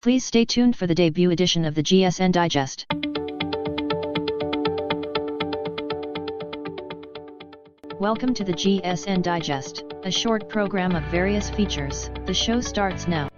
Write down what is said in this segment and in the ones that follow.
Please stay tuned for the debut edition of the GSN Digest. Welcome to the GSN Digest, a short program of various features. The show starts now.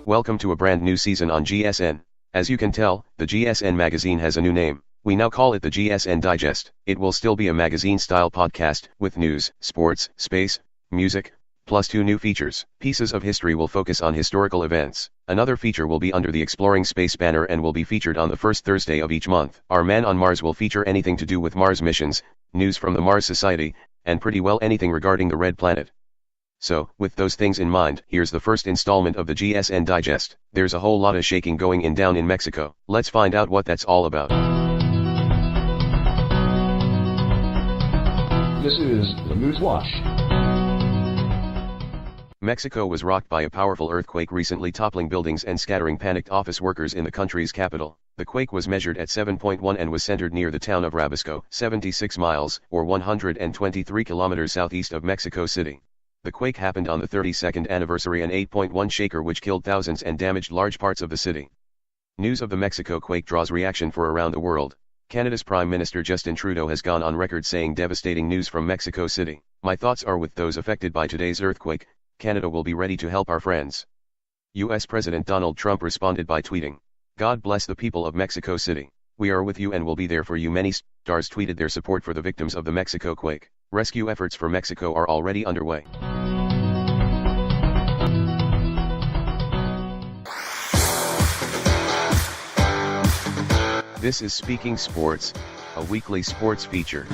Welcome to a brand new season on GSN. As you can tell, the GSN magazine has a new name. We now call it the GSN Digest. It will still be a magazine-style podcast, with news, sports, space, music, plus 2 new features. Pieces of History will focus on historical events. Another feature will be under the Exploring Space banner and will be featured on the first Thursday of each month. Our Man on Mars will feature anything to do with Mars missions, news from the Mars Society, and pretty well anything regarding the Red Planet. So, with those things in mind, here's the first installment of the GSN Digest. There's a whole lot of shaking going down in Mexico. Let's find out what that's all about. This is the News Watch. Mexico was rocked by a powerful earthquake recently, toppling buildings and scattering panicked office workers in the country's capital. The quake was measured at 7.1 and was centered near the town of Rabasco, 76 miles, or 123 kilometers southeast of Mexico City. The quake happened on the 32nd anniversary, an 8.1 shaker which killed thousands and damaged large parts of the city. News of the Mexico quake draws reaction for around the world. Canada's Prime Minister Justin Trudeau has gone on record saying devastating news from Mexico City. My thoughts are with those affected by today's earthquake. Canada will be ready to help our friends. U.S. President Donald Trump responded by tweeting, "God bless the people of Mexico City. We are with you and will be there for you." Many stars tweeted their support for the victims of the Mexico quake. Rescue efforts for Mexico are already underway. This is Speaking Sports, a weekly sports feature.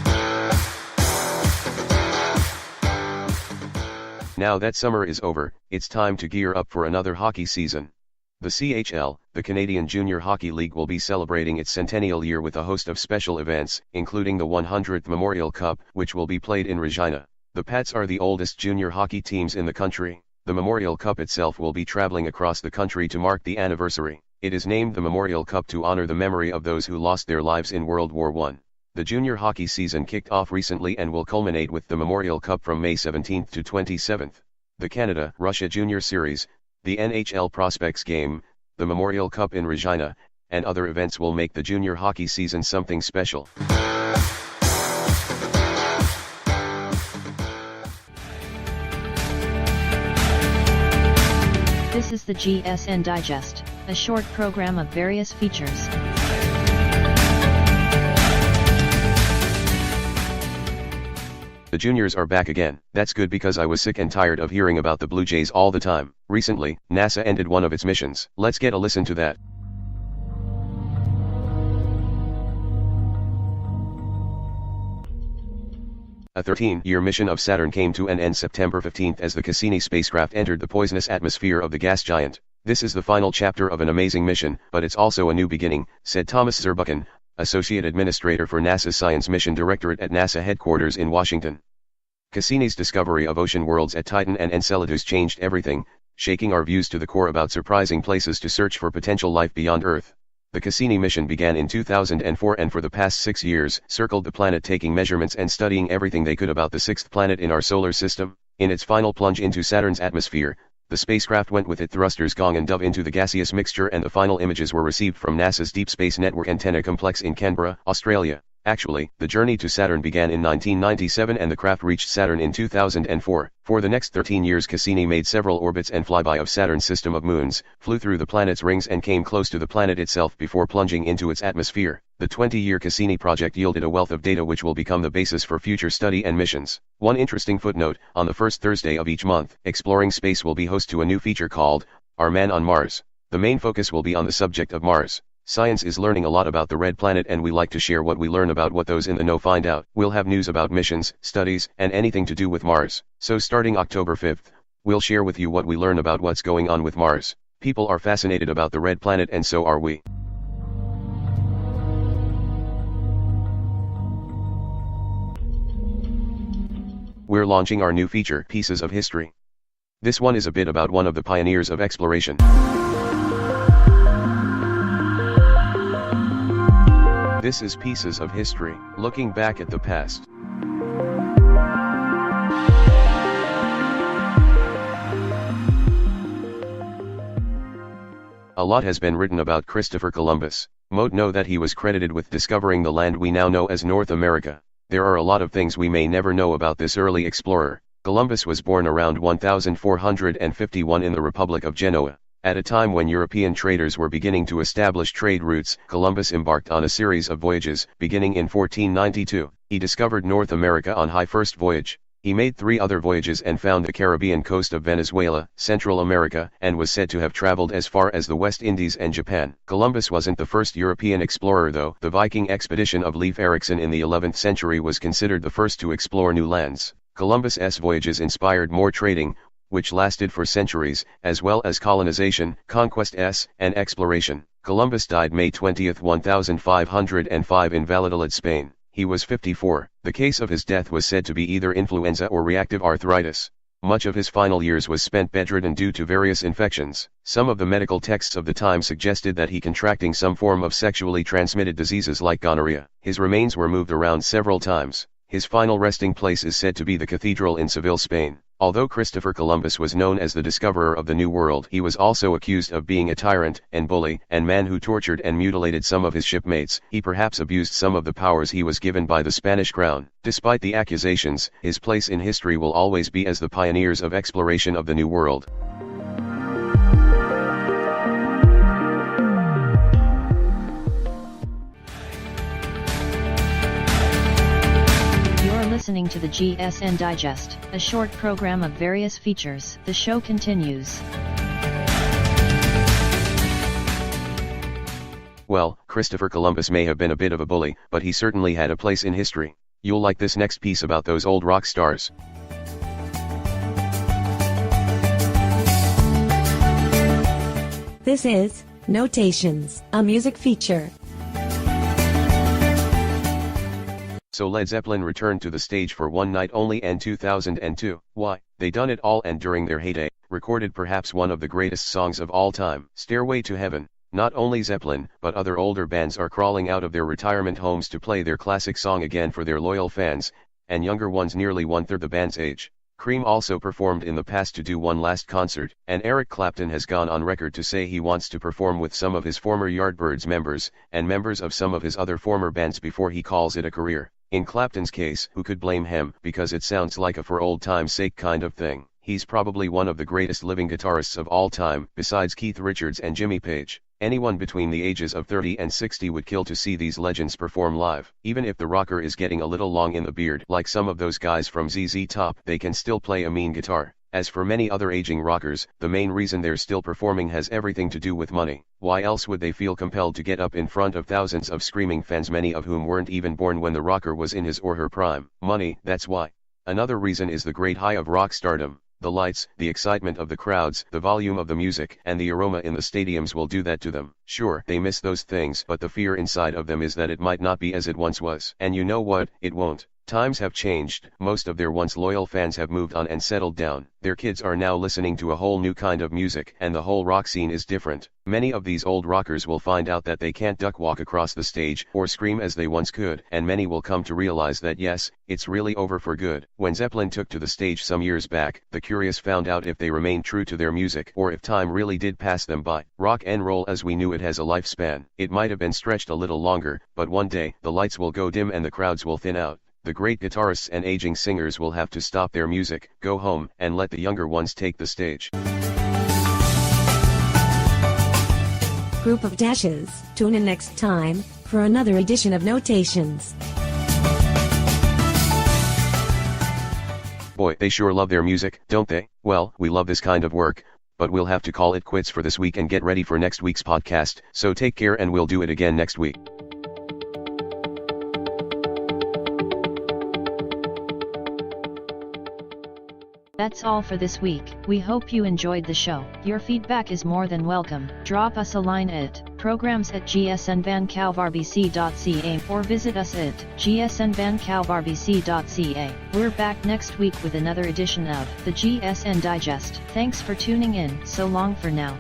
Now that summer is over, it's time to gear up for another hockey season. The CHL, the Canadian Junior Hockey League, will be celebrating its centennial year with a host of special events, including the 100th Memorial Cup, which will be played in Regina. The Pats are the oldest junior hockey teams in the country. The Memorial Cup itself will be traveling across the country to mark the anniversary. It is named the Memorial Cup to honor the memory of those who lost their lives in World War I. The junior hockey season kicked off recently and will culminate with the Memorial Cup from May 17 to 27. The Canada-Russia Junior Series, the NHL Prospects Game, the Memorial Cup in Regina, and other events will make the junior hockey season something special. This is the GSN Digest, a short program of various features. The juniors are back again. That's good because I was sick and tired of hearing about the Blue Jays all the time. Recently, NASA ended one of its missions. Let's get a listen to that. A 13-year mission of Saturn came to an end September 15 as the Cassini spacecraft entered the poisonous atmosphere of the gas giant. This is the final chapter of an amazing mission, but it's also a new beginning, said Thomas Zurbuchen, Associate Administrator for NASA's Science Mission Directorate at NASA headquarters in Washington. Cassini's discovery of ocean worlds at Titan and Enceladus changed everything, shaking our views to the core about surprising places to search for potential life beyond Earth. The Cassini mission began in 2004 and for the past 6 years circled the planet, taking measurements and studying everything they could about the 6th planet in our solar system. In its final plunge into Saturn's atmosphere, the spacecraft went with its thrusters gong and dove into the gaseous mixture, and the final images were received from NASA's Deep Space Network Antenna Complex in Canberra, Australia. Actually, the journey to Saturn began in 1997 and the craft reached Saturn in 2004. For the next 13 years Cassini made several orbits and flyby of Saturn's system of moons, flew through the planet's rings and came close to the planet itself before plunging into its atmosphere. The 20-year Cassini project yielded a wealth of data which will become the basis for future study and missions. One interesting footnote: on the first Thursday of each month, Exploring Space will be host to a new feature called Our Man on Mars. The main focus will be on the subject of Mars. Science is learning a lot about the Red Planet and we like to share what we learn about what those in the know find out. We'll have news about missions, studies, and anything to do with Mars. So starting October 5th, we'll share with you what we learn about what's going on with Mars. People are fascinated about the Red Planet and so are we. We're launching our new feature, Pieces of History. This one is a bit about one of the pioneers of exploration. This is Pieces of History, looking back at the past. A lot has been written about Christopher Columbus. Most know that he was credited with discovering the land we now know as North America. There are a lot of things we may never know about this early explorer. Columbus was born around 1451 in the Republic of Genoa. At a time when European traders were beginning to establish trade routes, Columbus embarked on a series of voyages. Beginning in 1492, he discovered North America on his first voyage. He made 3 other voyages and found the Caribbean coast of Venezuela, Central America, and was said to have traveled as far as the West Indies and Japan. Columbus wasn't the first European explorer though. The Viking expedition of Leif Erikson in the 11th century was considered the first to explore new lands. Columbus's voyages inspired more trading, which lasted for centuries, as well as colonization, conquest, and exploration. Columbus died May 20, 1505 in Valladolid, Spain. He was 54. The case of his death was said to be either influenza or reactive arthritis. Much of his final years was spent bedridden due to various infections. Some of the medical texts of the time suggested that he contracting some form of sexually transmitted diseases like gonorrhea. His remains were moved around several times. His final resting place is said to be the cathedral in Seville, Spain. Although Christopher Columbus was known as the discoverer of the New World, he was also accused of being a tyrant and bully and man who tortured and mutilated some of his shipmates. He perhaps abused some of the powers he was given by the Spanish crown. Despite the accusations, his place in history will always be as the pioneers of exploration of the New World. Listening to the GSN Digest, a short program of various features. The show continues. Well, Christopher Columbus may have been a bit of a bully, but he certainly had a place in history. You'll like this next piece about those old rock stars. This is Notations, a music feature. So Led Zeppelin returned to the stage for One Night Only in 2002. Why? They done it all and during their heyday, recorded perhaps one of the greatest songs of all time, Stairway to Heaven. Not only Zeppelin, but other older bands are crawling out of their retirement homes to play their classic song again for their loyal fans, and younger ones nearly 1/3 the band's age. Cream also performed in the past to do one last concert, and Eric Clapton has gone on record to say he wants to perform with some of his former Yardbirds members, and members of some of his other former bands before he calls it a career. In Clapton's case, who could blame him, because it sounds like a for old time's sake kind of thing. He's probably one of the greatest living guitarists of all time, besides Keith Richards and Jimmy Page. Anyone between the ages of 30 and 60 would kill to see these legends perform live. Even if the rocker is getting a little long in the beard, like some of those guys from ZZ Top, they can still play a mean guitar. As for many other aging rockers, the main reason they're still performing has everything to do with money. Why else would they feel compelled to get up in front of thousands of screaming fans, many of whom weren't even born when the rocker was in his or her prime? Money, that's why. Another reason is the great high of rock stardom. The lights, the excitement of the crowds, the volume of the music, and the aroma in the stadiums will do that to them. Sure, they miss those things, but the fear inside of them is that it might not be as it once was. And you know what? It won't. Times have changed, most of their once loyal fans have moved on and settled down. Their kids are now listening to a whole new kind of music, and the whole rock scene is different. Many of these old rockers will find out that they can't duck walk across the stage or scream as they once could, and many will come to realize that yes, it's really over for good. When Zeppelin took to the stage some years back, the curious found out if they remained true to their music or if time really did pass them by. Rock and roll as we knew it has a lifespan. It might have been stretched a little longer, but one day, the lights will go dim and the crowds will thin out. The great guitarists and aging singers will have to stop their music, go home, and let the younger ones take the stage. Group of Dashes, tune in next time for another edition of Notations. Boy, they sure love their music, don't they? Well, we love this kind of work, but we'll have to call it quits for this week and get ready for next week's podcast, so take care and we'll do it again next week. That's all for this week. We hope you enjoyed the show. Your feedback is more than welcome. Drop us a line at programs@gsnvancalvarbc.ca or visit us at gsnvancalvarbc.ca. We're back next week with another edition of the GSN Digest. Thanks for tuning in. So long for now.